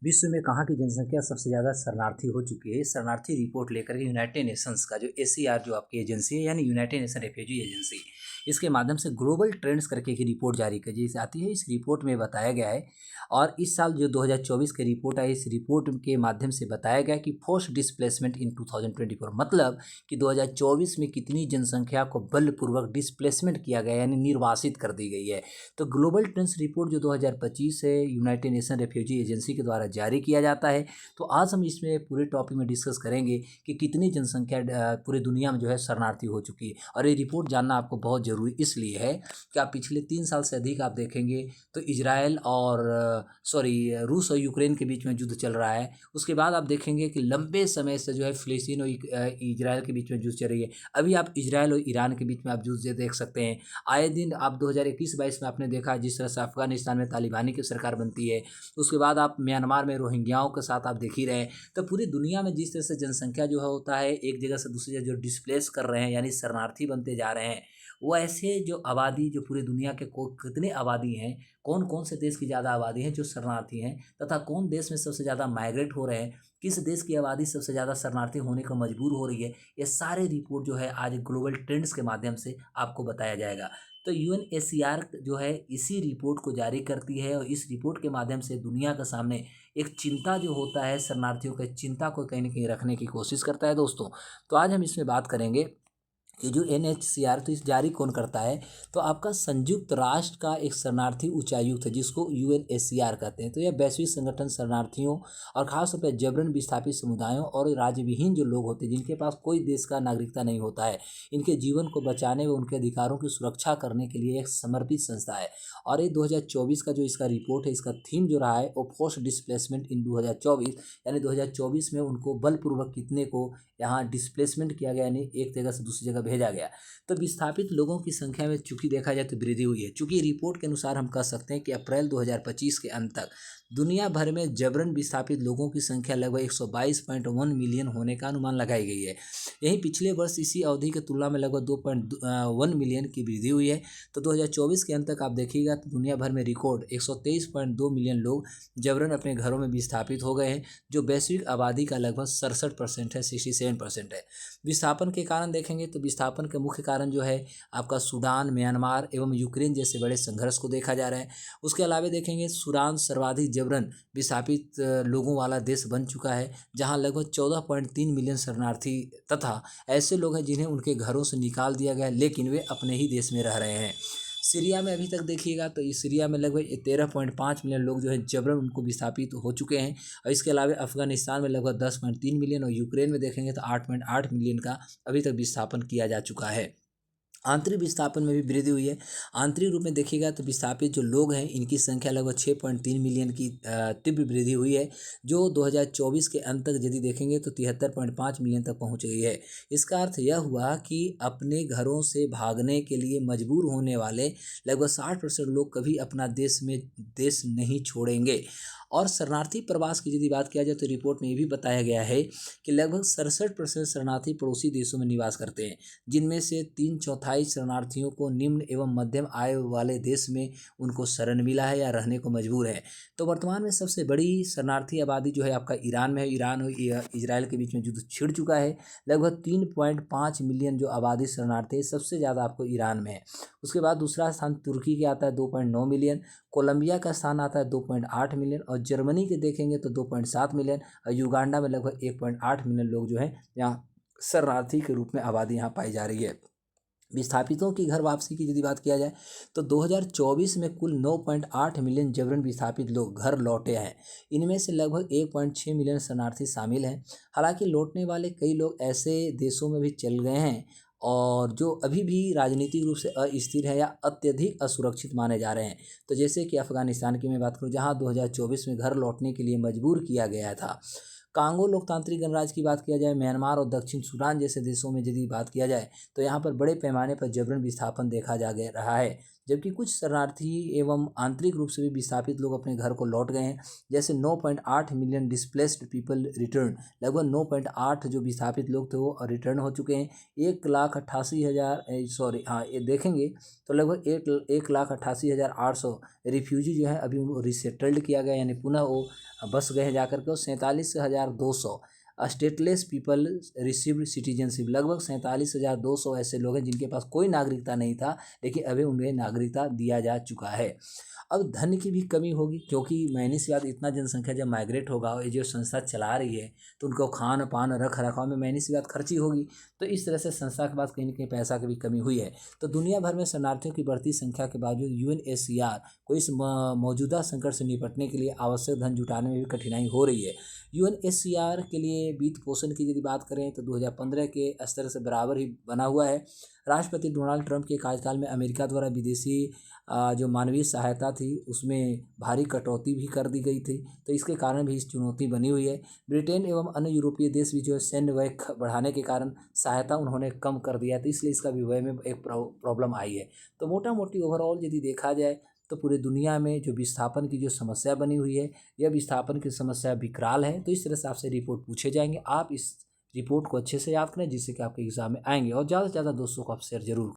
विश्व में कहाँ की जनसंख्या सबसे ज़्यादा शरणार्थी हो चुकी है। शरणार्थी रिपोर्ट लेकर के यूनाइटेड नेशंस का जो एसीआर जो आपकी एजेंसी है यानी यूनाइटेड नेशन रेफ्यूजी एजेंसी, इसके माध्यम से ग्लोबल ट्रेंड्स करके एक रिपोर्ट जारी की जाती है। इस रिपोर्ट में बताया गया है और इस साल जो 2024 की रिपोर्ट आई, इस रिपोर्ट के माध्यम से बताया गया कि फोर्स डिस्प्लेसमेंट इन 2024 मतलब कि 2024 में कितनी जनसंख्या को बलपूर्वक डिस्प्लेसमेंट किया गया यानी निर्वासित कर दी गई है। तो ग्लोबल ट्रेंड्स रिपोर्ट जो 2025 है यूनाइटेड नेशन रेफ्यूजी एजेंसी के द्वारा जारी किया जाता है। तो आज हम इसमें पूरे टॉपिक में डिस्कस करेंगे कि कितनी जनसंख्या पूरी दुनिया में जो है शरणार्थी हो चुकी है। और ये रिपोर्ट जानना आपको बहुत ज़रूरी इसलिए है कि आप पिछले 3 साल से अधिक आप देखेंगे तो इजराइल और रूस और यूक्रेन के बीच में युद्ध चल रहा है। उसके बाद आप देखेंगे कि लंबे समय से जो है फिलिस्तीन और इजराइल के बीच में युद्ध चल रही है। अभी आप इजराइल और ईरान के बीच में आप युद्ध देख सकते हैं। आए दिन आप 2021-22 में आपने देखा जिस तरह से अफगानिस्तान में तालिबानी की सरकार बनती है, उसके बाद आप म्यांमार में रोहिंग्याओं के साथ आप देख ही रहे हैं। तो पूरी दुनिया में जिस तरह से जनसंख्या जो है होता है एक जगह से दूसरी जगह जो डिस्प्लेस कर रहे हैं यानी शरणार्थी बनते जा रहे हैं, वो ऐसे जो आबादी जो पूरी दुनिया के को कितने आबादी हैं, कौन कौन से देश की ज़्यादा आबादी है जो शरणार्थी हैं, तथा कौन देश में सबसे ज़्यादा माइग्रेट हो रहे हैं, किस देश की आबादी सबसे ज़्यादा शरणार्थी होने को मजबूर हो रही है, ये सारे रिपोर्ट जो है आज ग्लोबल ट्रेंड्स के माध्यम से आपको बताया जाएगा। तो यूएनएचसीआर जो है इसी रिपोर्ट को जारी करती है और इस रिपोर्ट के माध्यम से दुनिया के सामने एक चिंता जो होता है शरणार्थियों के चिंता को कहीं ना कहीं रखने की कोशिश करता है दोस्तों। तो आज हम इसमें बात करेंगे कि जो एनएचसीआर तो इस जारी कौन करता है, तो आपका संयुक्त राष्ट्र का एक शरणार्थी उच्चायुक्त है जिसको यूएनएचसीआर कहते हैं। तो यह वैश्विक संगठन शरणार्थियों और खासतौर पर जबरन विस्थापित समुदायों और राज्यविहीन जो लोग होते हैं जिनके पास कोई देश का नागरिकता नहीं होता है, इनके जीवन को बचाने व उनके अधिकारों की सुरक्षा करने के लिए एक समर्पित संस्था है। और ये 2024 का जो इसका रिपोर्ट है, इसका थीम जो रहा है वो फोर्स डिस्प्लेसमेंट इन 2024 यानी 2024 में उनको बलपूर्वक कितने को यहाँ डिस्प्लेसमेंट किया गया यानी एक जगह से दूसरी जगह भेजा गया। तो विस्थापित लोगों की संख्या में चूंकि देखा जाए तो वृद्धि हुई है। चूंकि रिपोर्ट के अनुसार हम कह सकते हैं कि अप्रैल 2025 के अंत तक दुनिया भर में जबरन विस्थापित लोगों की संख्या लगभग 122.1 मिलियन होने का अनुमान लगाई गई है। यहीं पिछले वर्ष इसी अवधि की तुलना में लगभग 2.1 मिलियन की वृद्धि हुई है। तो 2024 के अंत तक आप देखिएगा तो दुनिया भर में रिकॉर्ड 123.2 मिलियन लोग जबरन अपने घरों में विस्थापित हो गए हैं, जो वैश्विक आबादी का लगभग 67% है, 67% है। विस्थापन के कारण देखेंगे तो विस्थापन के मुख्य कारण जो है आपका सूडान, म्यांमार एवं यूक्रेन जैसे बड़े संघर्ष को देखा जा रहा है। उसके अलावा देखेंगे सूडान सर्वाधिक जबरन विस्थापित लोगों वाला देश बन चुका है, जहां लगभग 14.3 मिलियन शरणार्थी तथा ऐसे लोग हैं जिन्हें उनके घरों से निकाल दिया गया लेकिन वे अपने ही देश में रह रहे हैं। सीरिया में अभी तक देखिएगा तो इस सीरिया में लगभग 13.5 मिलियन लोग जो है जबरन उनको विस्थापित हो चुके हैं। और इसके अलावा अफगानिस्तान में लगभग 10.3 मिलियन और यूक्रेन में देखेंगे तो 8.8 मिलियन का अभी तक विस्थापन किया जा चुका है। आंतरिक विस्थापन में भी वृद्धि हुई है। आंतरिक रूप में देखिएगा तो विस्थापित जो लोग हैं इनकी संख्या लगभग 6.3 मिलियन की तीव्र वृद्धि हुई है, जो 2024 के अंत तक यदि देखेंगे तो 73.5 मिलियन तक पहुंच गई है। इसका अर्थ यह हुआ कि अपने घरों से भागने के लिए मजबूर होने वाले लगभग 60% लोग कभी अपना देश नहीं छोड़ेंगे। और शरणार्थी प्रवास की यदि बात किया जाए तो रिपोर्ट में ये भी बताया गया है कि लगभग 67% शरणार्थी पड़ोसी देशों में निवास करते हैं, जिनमें से 3/4 शरणार्थियों को निम्न एवं मध्यम आय वाले देश में उनको शरण मिला है या रहने को मजबूर है। तो वर्तमान में सबसे बड़ी शरणार्थी आबादी जो है आपका ईरान में है। ईरान और इजराइल के बीच में युद्ध छिड़ चुका है। लगभग 3.5 मिलियन जो आबादी शरणार्थी है सबसे ज़्यादा आपको ईरान में है। उसके बाद दूसरा स्थान तुर्की के आता है 2.9 मिलियन, कोलंबिया का स्थान आता है 2.8 मिलियन और जर्मनी के देखेंगे तो 2.7 मिलियन और युगांडा में लगभग 1.8 मिलियन लोग जो है यहाँ शरणार्थी के रूप में आबादी यहाँ पाई जा रही है। विस्थापितों की घर वापसी की यदि बात किया जाए तो 2024 में कुल 9.8 मिलियन जबरन विस्थापित लोग घर लौटे हैं। इनमें से लगभग 1.6 मिलियन शरणार्थी शामिल हैं। हालांकि लौटने वाले कई लोग ऐसे देशों में भी चल गए हैं और जो अभी भी राजनीतिक रूप से अस्थिर है या अत्यधिक असुरक्षित माने जा रहे हैं। तो जैसे कि अफगानिस्तान की मैं बात करूं जहां 2024 में घर लौटने के लिए मजबूर किया गया था। कांगो लोकतांत्रिक गणराज्य की बात किया जाए, म्यांमार और दक्षिण सूडान जैसे देशों में यदि बात किया जाए तो यहाँ पर बड़े पैमाने पर जबरन विस्थापन देखा जा गया रहा है, जबकि कुछ शरणार्थी एवं आंतरिक रूप से भी विस्थापित लोग अपने घर को लौट गए हैं। जैसे 9.8 मिलियन डिस्प्लेस्ड पीपल रिटर्न, लगभग 9.8 जो विस्थापित लोग थे वो रिटर्न हो चुके हैं। 1,88,000 ये देखेंगे तो लगभग 1,88,800 रिफ्यूजी जो है अभी उनको रिसेटल्ड किया गया यानी पुनः वो बस गए हैं जाकर के, और 47,200 स्टेटलेस पीपल रिसीव्ड सिटीजनशिप। लगभग 47,200 ऐसे लोग हैं जिनके पास कोई नागरिकता नहीं था, लेकिन अभी उन्हें नागरिकता दिया जा चुका है। अब धन की भी कमी होगी, क्योंकि महीने से बाद इतना जनसंख्या जब माइग्रेट होगा, और ये जो संस्था चला रही है तो उनको खान पान रख रखाव में महीने से बाद खर्ची होगी, तो इस तरह से संस्था के पास कहीं ना कहीं पैसा की भी कमी हुई है। तो दुनिया भर में शरणार्थियों की बढ़ती संख्या के बावजूद UNHCR को इस मौजूदा संकट से निपटने के लिए आवश्यक धन जुटाने में भी कठिनाई हो रही है। UNHCR के लिए वित्त पोषण की यदि बात करें तो 2015 के स्तर से बराबर ही बना हुआ है। राष्ट्रपति डोनाल्ड ट्रंप के कार्यकाल में अमेरिका द्वारा विदेशी जो मानवीय सहायता थी उसमें भारी कटौती भी कर दी गई थी, तो इसके कारण भी इस चुनौती बनी हुई है। ब्रिटेन एवं अन्य यूरोपीय देश भी जो है सैन्य व्यय बढ़ाने के कारण सहायता उन्होंने कम कर दिया, तो इसलिए इसका भी व्यय में एक प्रॉब्लम आई है। तो मोटा मोटी ओवरऑल यदि देखा जाए तो पूरे दुनिया में जो विस्थापन की जो समस्या बनी हुई है, यह विस्थापन की समस्या विकराल है। तो इस तरह से आपसे रिपोर्ट पूछे जाएंगे, आप इस रिपोर्ट को अच्छे से याद करें जिससे कि आपके एग्जाम में आएंगे, और ज़्यादा से ज़्यादा दोस्तों को आप शेयर जरूर